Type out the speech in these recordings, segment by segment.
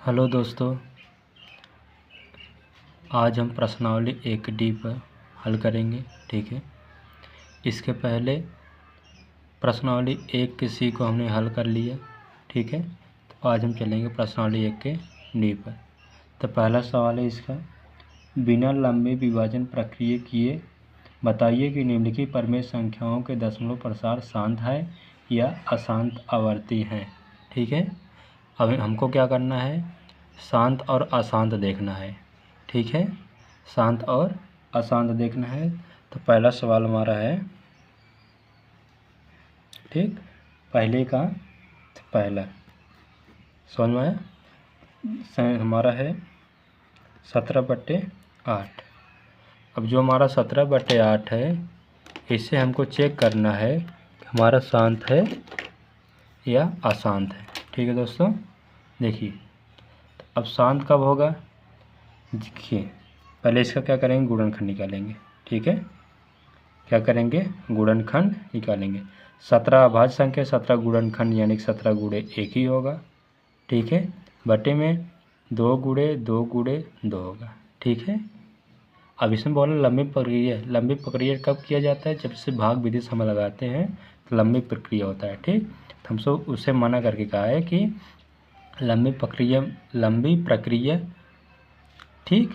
Hello दोस्तों, आज हम प्रश्नावली 1D पर हल करेंगे। ठीक है, इसके पहले प्रश्नावली 1C को हमने हल कर लिया। ठीक है, तो आज हम चलेंगे प्रश्नावली 1D पर। तो पहला सवाल है इसका, बिना लंबे विभाजन प्रक्रिया किए बताइए कि निम्नलिखित प्रमेय संख्याओं के दशमलव प्रसार शांत है या अशांत आवर्ती हैं। ठीक है, अब हमको क्या करना है, शांत और अशांत देखना है। ठीक है, शांत और अशांत देखना है। तो पहला सवाल हमारा है, ठीक, पहले का पहला समझ में आया, हमारा है 17/8। अब जो हमारा 17/8 है, इससे हमको चेक करना है कि हमारा शांत है या अशांत है। ठीक है दोस्तों, देखिए अब शांत कब होगा, देखिए पहले इसका क्या करेंगे, गुणनखंड निकालेंगे। ठीक है, क्या करेंगे, गुणनखंड निकालेंगे। 17 अभाज्य संख्या, 17 गुणनखंड यानी कि 17 गुणे 1 ही होगा। ठीक है, बटे में 2 गुणे 2 गुणे 2 होगा। ठीक है, अब इसमें बोला लंबी प्रक्रिया। लंबी प्रक्रिया कब किया जाता है, जब से भाग विधि से हम लगाते हैं तो लंबी प्रक्रिया होता है। ठीक, तो हमसे उससे मना करके कहा है कि लंबी प्रक्रिया ठीक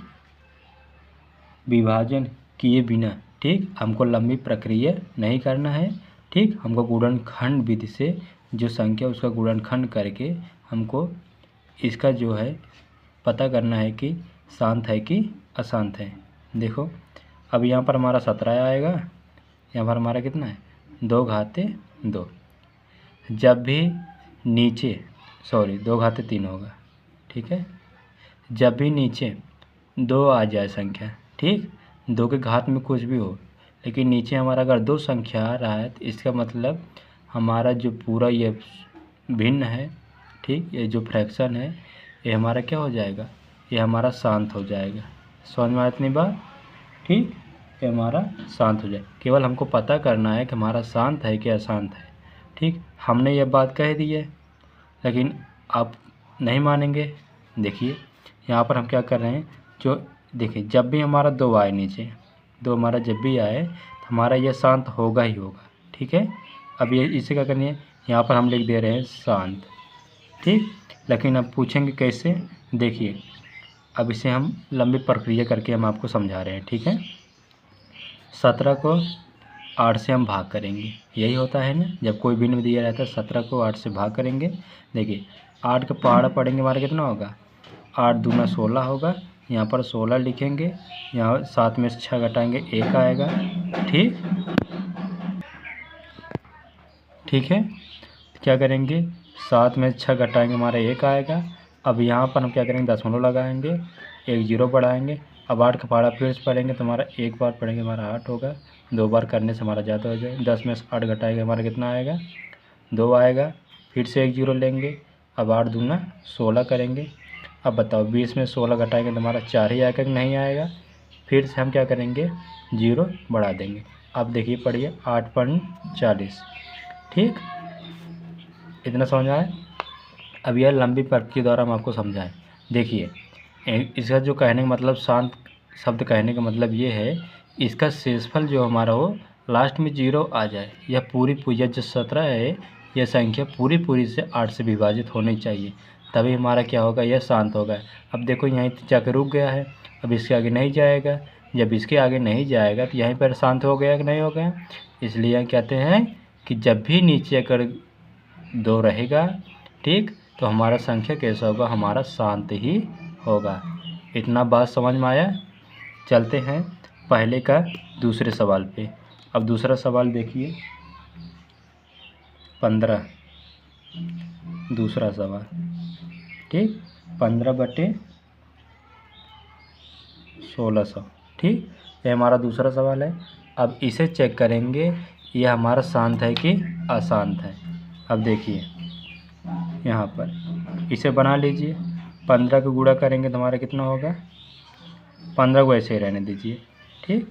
विभाजन किए बिना, ठीक, हमको लंबी प्रक्रिया नहीं करना है। ठीक, हमको गुणनखंड विधि से जो संख्या उसका गुणनखंड करके हमको इसका जो है पता करना है कि शांत है कि अशांत है। देखो अब यहाँ पर हमारा 17 आएगा, यहाँ पर हमारा कितना है 2 जब भी नीचे 2 होगा। ठीक है, जब भी नीचे 2 आ जाए संख्या, ठीक, 2 के घात में कुछ भी हो, लेकिन नीचे हमारा अगर 2 संख्या आ रहा है तो इसका मतलब हमारा जो पूरा ये भिन्न है, ठीक, ये जो फ्रैक्शन है ये हमारा क्या हो जाएगा, ये हमारा शांत हो जाएगा। समझ में इतनी बात, ठीक, ये हमारा शांत हो जाए। केवल हमको पता करना है कि हमारा शांत है कि अशांत है। ठीक, हमने ये बात कह दी है, लेकिन आप नहीं मानेंगे। देखिए यहाँ पर हम क्या कर रहे हैं, जो देखिए जब भी हमारा 2 आए नीचे, 2 हमारा जब भी आए तो हमारा यह शांत होगा ही होगा। ठीक है, अब ये इसे क्या करनी है, यहाँ पर हम लिख दे रहे हैं शांत। ठीक, लेकिन अब पूछेंगे कैसे, देखिए अब इसे हम लंबी प्रक्रिया करके हम आपको समझा रहे हैं। ठीक है, 17 को 8 से हम भाग करेंगे, यही होता है ना, जब कोई भिन्न दिया रहता है 17 को 8 से भाग करेंगे। देखिए 8 का पहाड़ा पढ़ेंगे, हमारा कितना होगा, 8 दूना 16 होगा। यहाँ पर 16 लिखेंगे, यहाँ 7 में से 6 घटाएंगे 1 आएगा। ठीक, ठीक है, क्या करेंगे, 7 में 6 घटाएंगे हमारा 1 आएगा। अब यहाँ पर हम क्या करेंगे, दशमलव लगाएंगे, 1 0 बढ़ाएंगे। अब 8 का पहाड़ा फिर से पढ़ेंगे तो हमारा 1 बार पढ़ेंगे हमारा 8 होगा, 2 बार करने से हमारा ज़्यादा हो जाए। 10 में से 8 घटाएंगे हमारा कितना आएगा, 2 आएगा। फिर से 1 0 लेंगे, अब 8 दूना 16 करेंगे। अब बताओ 20 में 16 घटाएंगे तो हमारा 4 ही आएगा कि नहीं आएगा। फिर से हम क्या करेंगे, 0 बढ़ा देंगे। अब देखिए पढ़िए 8 पंच 40। ठीक, इतना समझ आए। अब यह लंबी प्रक्रिया द्वारा हम आपको समझाएं। देखिए इसका जो कहने का मतलब, शांत शब्द कहने का मतलब ये है, इसका शेषफल जो हमारा हो लास्ट में 0 आ जाए। यह पूरी जो 17 है, यह संख्या पूरी से 8 से विभाजित होनी चाहिए, तभी हमारा क्या होगा, यह शांत होगा। अब देखो यहीं जाकर रुक गया है, अब इसके आगे नहीं जाएगा। जब इसके आगे नहीं जाएगा तो यहीं पर शांत हो गया कि नहीं हो गया। इसलिए कहते हैं कि जब भी नीचे अगर 2 रहेगा, ठीक, तो हमारा संख्या कैसा होगा, हमारा शांत ही होगा। इतना बात समझ में आया। चलते हैं पहले का दूसरे सवाल पे। अब दूसरा सवाल देखिए 15, दूसरा सवाल, ठीक, 15/1600। ठीक, ये हमारा दूसरा सवाल है। अब इसे चेक करेंगे यह हमारा शांत है कि अशांत है। अब देखिए यहाँ पर इसे बना लीजिए, 15 को गुणा करेंगे तो हमारा कितना होगा, 15 को ऐसे ही रहने दीजिए। ठीक,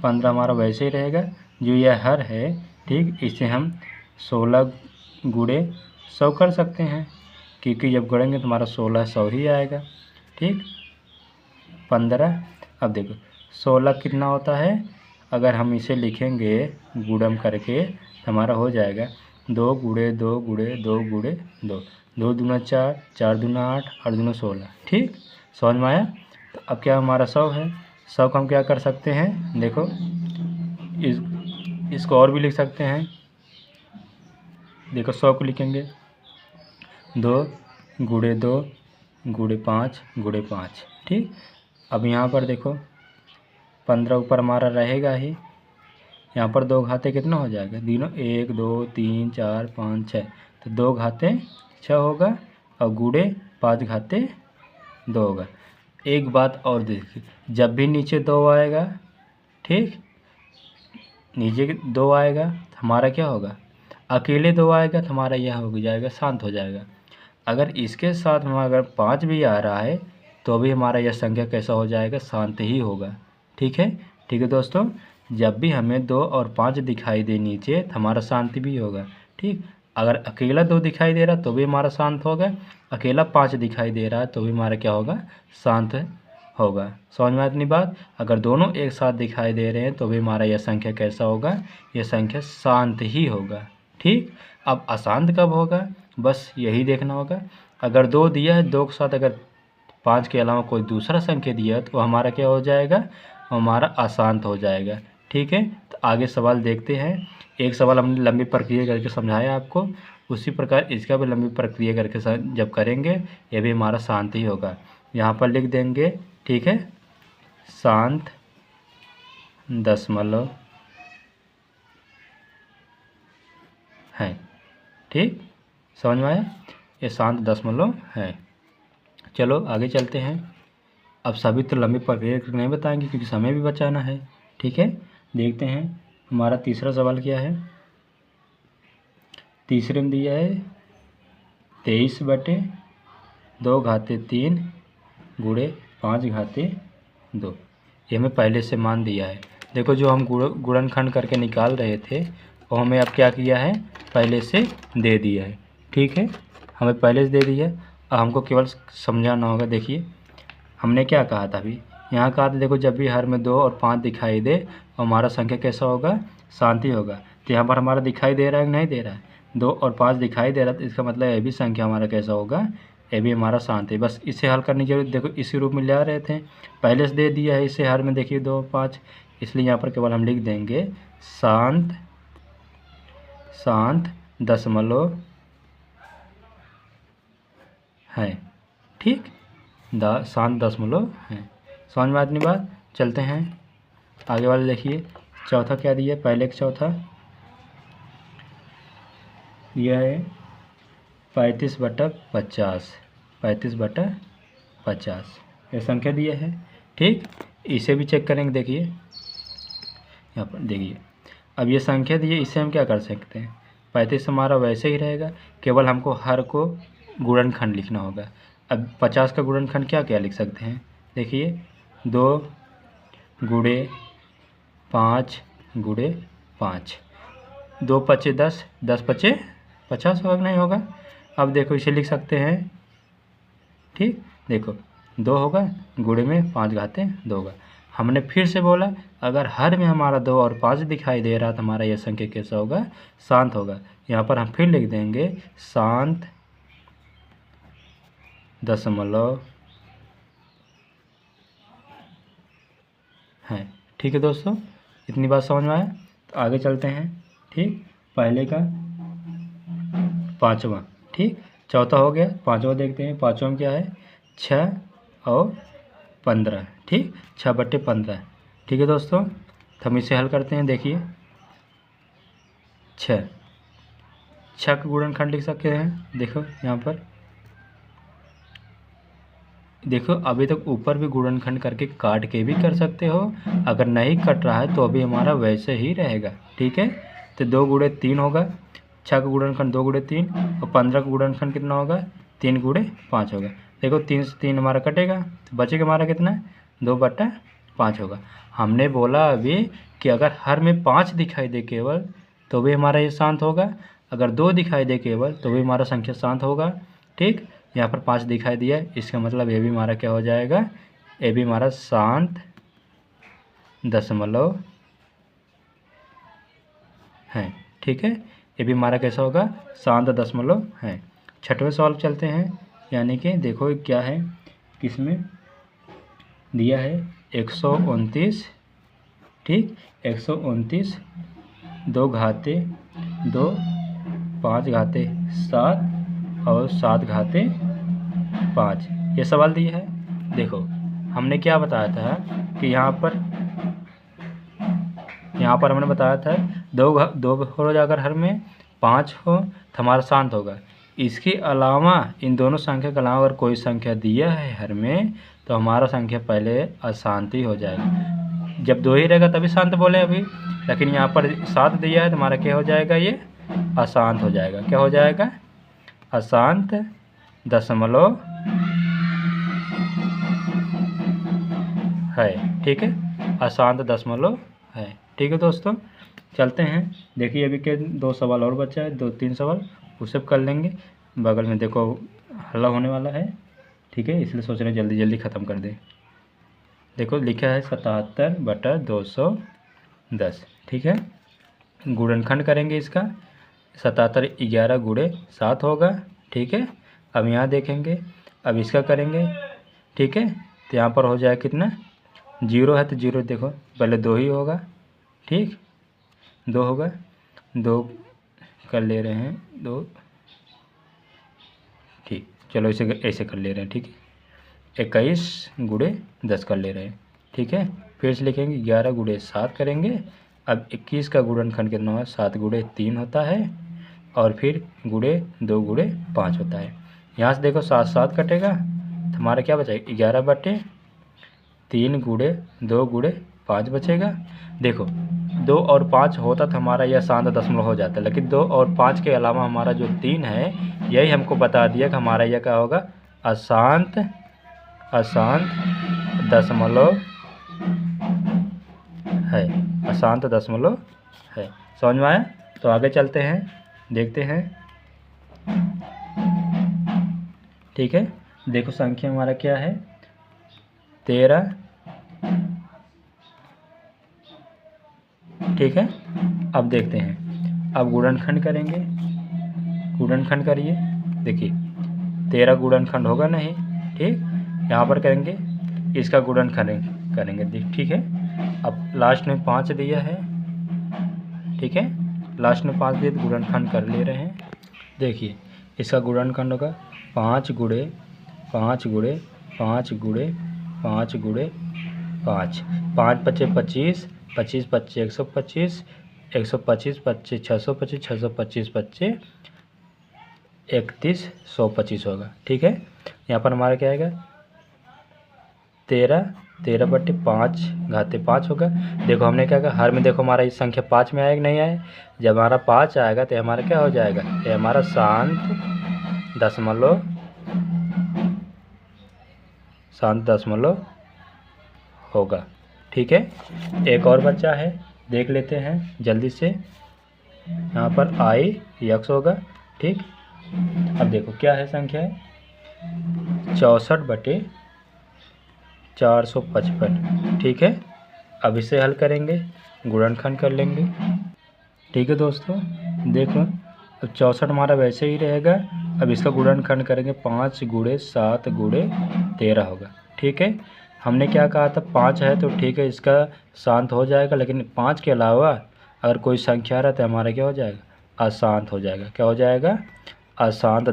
15 हमारा वैसे ही रहेगा। जो यह हर है, ठीक, इसे हम 16 गुणे 100 कर सकते हैं क्योंकि जब गढ़ेंगे तो हमारा 1600 ही आएगा। ठीक, 15। अब देखो 16 कितना होता है, अगर हम इसे लिखेंगे गुणम करके तो हमारा हो जाएगा 2 गुणे 2 गुणे 2 गुणे 2, 2 दूना 4, 4 दूना 8, 8 दूना 16। ठीक, समझ में आया। तो अब क्या हमारा 100 है। 100 को हम क्या कर सकते हैं, देखो इसको और भी लिख सकते हैं। देखो 100 को लिखेंगे 2 गुणे 2 गुणे 5 गुणे 5। ठीक, अब यहाँ पर देखो 15 ऊपर हमारा रहेगा ही, यहाँ पर 2 घाते कितना हो जाएगा, तीनों 1 2 3 4 5 6, तो 2 घाते 6 होगा और गुणे 5 घाते 2 होगा। एक बात और देखिए, जब भी नीचे 2 आएगा, ठीक, नीचे 2 आएगा तो हमारा क्या होगा, अकेले 2 आएगा तो हमारा यह हो जाएगा, शांत हो जाएगा। अगर इसके साथ में अगर 5 भी आ रहा है तो भी हमारा यह संख्या कैसा हो जाएगा, शांत ही होगा। ठीक है, ठीक है दोस्तों, जब भी हमें 2 और 5 दिखाई दे नीचे तो हमारा शांति भी होगा। ठीक, अगर अकेला 2 दिखाई दे रहा तो भी हमारा शांत होगा, अकेला 5 दिखाई दे रहा है तो भी हमारा क्या होगा, शांत होगा। समझ में इतनी बात। अगर दोनों एक साथ दिखाई दे रहे हैं तो भी हमारा यह संख्या कैसा होगा, यह संख्या शांत ही होगा। ठीक, अब अशांत कब होगा, बस यही देखना होगा। अगर 2 दिया है, 2 के साथ अगर 5 के अलावा कोई दूसरा संख्या दिया है तो हमारा क्या हो जाएगा, हमारा अशांत हो जाएगा। ठीक है, तो आगे सवाल देखते हैं। एक सवाल हमने लंबी प्रक्रिया करके समझाया आपको, उसी प्रकार इसका भी लंबी प्रक्रिया करके जब करेंगे ये भी हमारा शांत ही होगा। यहाँ पर लिख देंगे, ठीक है, शांत दशमलव है। ठीक, समझ में आया, ये शांत दशमलव है। चलो आगे चलते हैं। अब सभी तो लंबी प्रक्रिया करके नहीं बताएंगे क्योंकि समय भी बचाना है। ठीक है, देखते हैं हमारा तीसरा सवाल क्या है। तीसरे में दिया है 23/2 घाते 3 गुणे 5 घाते 2। ये हमें पहले से मान दिया है। देखो जो हम गुणनखंड करके निकाल रहे थे वो हमें अब क्या किया है, पहले से दे दिया है। ठीक है, हमें पहले से दे दिया, अब हमको केवल समझाना होगा। देखिए हमने क्या कहा था, अभी यहाँ कहा था, देखो जब भी हर में 2 और 5 दिखाई दे और हमारा संख्या कैसा होगा, शांति होगा। तो यहाँ पर हमारा दिखाई दे रहा है कि नहीं दे रहा है, 2 और 5 दिखाई दे रहा है, तो इसका मतलब ये भी संख्या हमारा कैसा होगा, ये भी हमारा शांत है। बस इसे हल करने की जरूरत, देखो इसी रूप में ले आ रहे थे, पहले से दे दिया है इसे हर में, देखिए 2 5, इसलिए यहाँ पर केवल हम लिख देंगे शांत दशमलव है। ठीक, शांत दशमलव है। समझ में आती बात। चलते हैं आगे वाले, देखिए चौथा क्या दिया है, पहले का चौथा दिया है 35/50, 35/50 ये संख्या दिया है। ठीक, इसे भी चेक करेंगे। देखिए यहाँ पर देखिए, अब ये संख्या दी है, इससे हम क्या कर सकते हैं, 35 हमारा वैसे ही रहेगा, केवल हमको हर को गुणनखंड लिखना होगा। अब 50 का गुणनखंड क्या क्या लिख सकते हैं, देखिए 2 गुणे 5 गुणे 5, 2 पचे 10, 10 पचे 50 होगा नहीं होगा। अब देखो इसे लिख सकते हैं। ठीक, देखो 2 होगा गुणे में 5 घाते 2 होगा। हमने फिर से बोला अगर हर में हमारा 2 और 5 दिखाई दे रहा तो हमारा यह संख्या कैसा होगा, शांत होगा। यहाँ पर हम फिर लिख देंगे शांत दशमलव है। ठीक है दोस्तों, इतनी बात समझ में आया। तो आगे चलते हैं। ठीक, पहले का पाँचवा, ठीक, चौथा हो गया, पाँचवा देखते हैं। पाँचवा में क्या है, 6 और 15। ठीक, 6/15। ठीक है दोस्तों, तो हम इसे हल करते हैं। देखिए 6 का गुणनखंड लिख सकते हैं। देखो यहाँ पर देखो, अभी तक ऊपर भी गुणनखंड करके काट के भी कर सकते हो, अगर नहीं कट रहा है तो अभी हमारा वैसे ही रहेगा। ठीक है, तो 2 गुणे 3 होगा, 6 का गुणनखंड 2 गुणे 3 और 15 का गुणनखंड कितना होगा, 3 गुणे 5 होगा। देखो 3 से 3 हमारा कटेगा तो बचेगा हमारा कितना, 2/5 होगा। हमने बोला अभी कि अगर हर में 5 दिखाई दे केवल तो भी हमारा ये शांत होगा, अगर 2 दिखाई दे केवल तो भी हमारा संख्या शांत होगा। ठीक, यहाँ पर 5 दिखाई दिया, इसका मतलब ये भी हमारा क्या हो जाएगा, ये भी हमारा शांत दशमलव है। ठीक है, ये भी हमारा कैसा होगा, शांत दशमलव है। छठवें सवाल चलते हैं, यानी कि देखो क्या है, किसमें दिया है 129, ठीक, 129 2 घाते 2 5 घाते 7 और 7 घाते 5, ये सवाल दिया है। देखो हमने क्या बताया था कि यहाँ पर हमने बताया था दो हो अगर हर में 5 हो तो हमारा शांत होगा। इसके अलावा इन दोनों संख्या के अलावा अगर कोई संख्या दिया है हर में तो हमारा संख्या पहले अशांति हो जाएगा। जब 2 ही रहेगा तभी शांत बोले अभी, लेकिन यहाँ पर 7 दिया है तो हमारा क्या हो जाएगा, ये अशांत हो जाएगा। क्या हो जाएगा, अशांत दशमलव है। ठीक है, अशांत दशमलव है। ठीक है दोस्तों, चलते हैं। देखिए अभी के 2 सवाल और बचा है, 2-3 सवाल वो सब कर लेंगे। बगल में देखो हल्ला होने वाला है, ठीक है, इसलिए सोच रहे हैं जल्दी जल्दी ख़त्म कर दें। देखो लिखा है 77/210। ठीक है, गुणनखंड करेंगे इसका, 77 11 गुणे 7 होगा। ठीक है, अब यहाँ देखेंगे, अब इसका करेंगे। ठीक है, तो यहाँ पर हो जाए कितना, 0 है तो 0 देखो पहले 2 ही होगा। ठीक, 2 होगा, 2 कर ले रहे हैं 2, ठीक, चलो इसे ऐसे कर ले रहे हैं। ठीक है, 21 गुणे 10 कर ले रहे हैं। ठीक है, फिर से लिखेंगे 11 गुणे 7 करेंगे। अब 21 का गुणनखंड कितना होगा, 7 गुणे 3 होता है और फिर गुणे 2 गुणे 5 होता है। यहाँ से देखो 7 7 कटेगा तो हमारा क्या बचेगा, 11/3 गुणे 2 गुणे 5 बचेगा। देखो 2 और 5 होता तो हमारा यह शांत दशमलव हो जाता है, लेकिन 2 और 5 के अलावा हमारा जो 3 है यही हमको बता दिया कि हमारा यह क्या होगा, अशांत दशमलव है, अशांत दशमलव है। समझ में आया? तो आगे चलते हैं, देखते हैं। ठीक है, देखो संख्या हमारा क्या है, 13। ठीक है, अब देखते हैं, अब गुणनखंड करेंगे। गुणनखंड करिए, देखिए 13 गुणनखंड होगा नहीं। ठीक, यहाँ पर करेंगे, इसका गुणनखंड करेंगे। ठीक है, अब लास्ट में 5 दिया है। ठीक है, लास्ट में 5 दिए तो गुणनखंड कर ले रहे हैं। देखिए इसका गुणनखंड होगा 5 गुणे 5 गुणे 5 गुणे 5 गुणे 5, 5 × 5 = 25, 25 × 25 = 125, 125 × 25 = 625, 625 × 25 = 3125 होगा। ठीक है, यहाँ पर हमारा क्या आएगा, 13/5 घाते 5 होगा। देखो हमने क्या कहा, हर में देखो हमारा इस संख्या 5 में आएगा नहीं आए, जब हमारा 5 आएगा तो हमारा क्या हो जाएगा, ये हमारा शांत दशमलव होगा। ठीक है, एक और बच्चा है, देख लेते हैं जल्दी से। यहाँ पर IX होगा। ठीक, अब देखो क्या है, संख्या है 64/455। ठीक है, अब इसे हल करेंगे, गुणनखंड कर लेंगे। ठीक है दोस्तों, देखो अब 64 हमारा वैसे ही रहेगा। अब इसका गुणनखंड करेंगे, 5 गुणे 7 गुणे 13 होगा। ठीक है, हमने क्या कहा था, 5 है तो ठीक है इसका शांत हो जाएगा, लेकिन 5 के अलावा अगर कोई संख्या रहा तो हमारा क्या हो जाएगा, अशांत हो जाएगा। क्या हो जाएगा, अशांत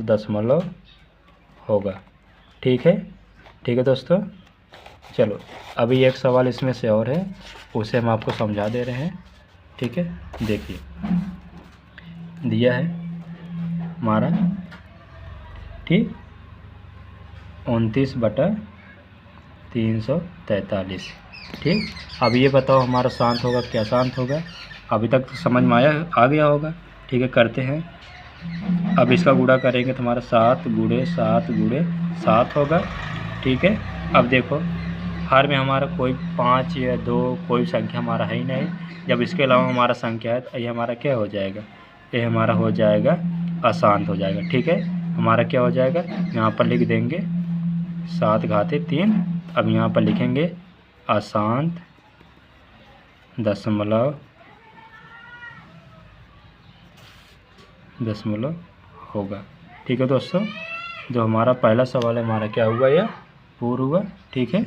दशमलव होगा। ठीक है दोस्तों, चलो अभी एक सवाल इसमें से और है, उसे हम आपको समझा दे रहे हैं। ठीक है, देखिए दिया है हमारा, ठीक, 29/343। ठीक, अब ये बताओ हमारा शांत होगा क्या शांत होगा, अभी तक तो समझ में आ गया होगा। ठीक है, करते हैं। अब इसका गुणा करेंगे तो हमारा 7 गुणे 7 गुणे 7 होगा। ठीक है, अब देखो हर में हमारा कोई 5 या 2 कोई संख्या हमारा है ही नहीं, जब इसके अलावा हमारा संख्या है तो ये हमारा क्या हो जाएगा, ये हमारा हो जाएगा अशांत हो जाएगा। ठीक है, हमारा क्या हो जाएगा, यहाँ पर लिख देंगे 7/3। अब यहाँ पर लिखेंगे अशांत दशमलव होगा। ठीक है दोस्तों, जो हमारा पहला सवाल है हमारा क्या हुआ, यह पूर्ण हुआ। ठीक है।